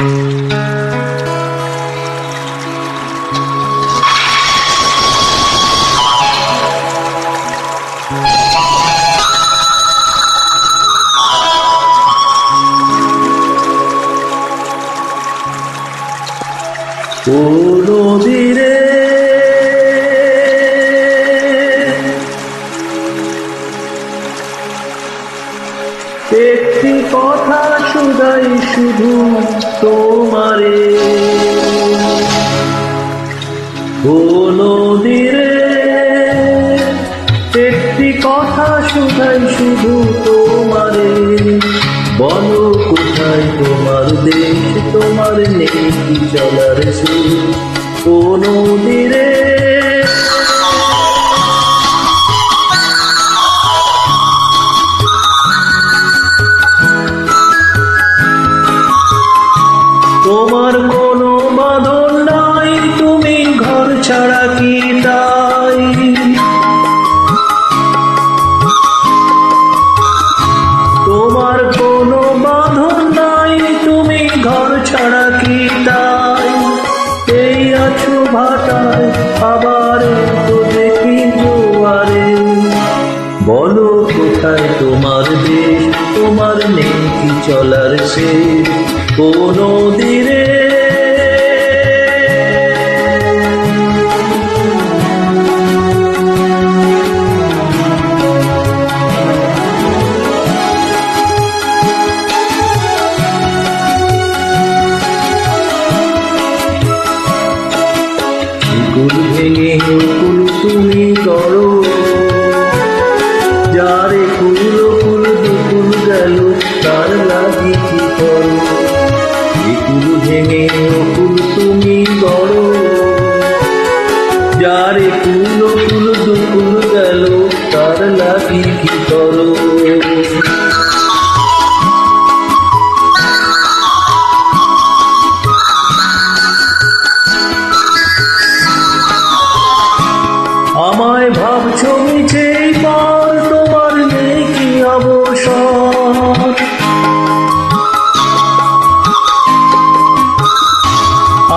ও নদীরে একটি কথা শুধাই শুধু তোমারে, ও নদীরে একটি কথা শুধাই শুধু তোমারে, বলো কোথায় তোমার দেশ, তোমার নেই কি চলার সুর, ও নদীরে তোমার কোনো বাঁধন নাই, তুমি ঘর ছাড়া কি তাই, তোমার কোনো বাঁধন নাই, তুমি ঘর ছাড়া কি তাই, এই আছো ভাটায় আবার তো দেখি জোয়ারে, বলো কোথায় তোমার দেশ, তোমার নেই কি চলার শেষ, ও নদীরে কুল ভেঙে কুল তুমি করো, যারে কুল কুল দুকুল গেল তার লাগি কি করো, কুল ভেঙে কুল তুমি করো, যারে কুল কুল দুকুল গেল তার লাগি কি করো, আমায় ভাবছো মিছে পর, তোমার নেই কি অবসর,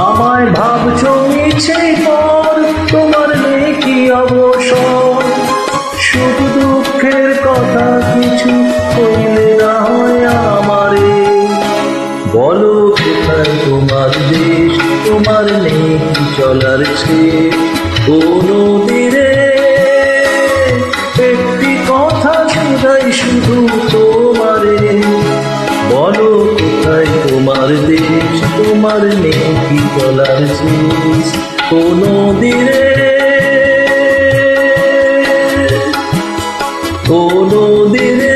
আমায় ভাবছো মিছে পর, তোমার নেই কি অবসর, সুখ দুঃখের কথা কিছু কইলে না হয় আমারে, বলো কোথায় তোমার দেশ, তোমার নেই কি চলার শেষ, ও নদীরে একটি কথা শুধাই শুধু তোমারে, বলো কোথায় তোমার দেশ, তোমার নেই কি চলার শেষ, ও নদীরে, ও নদীরে।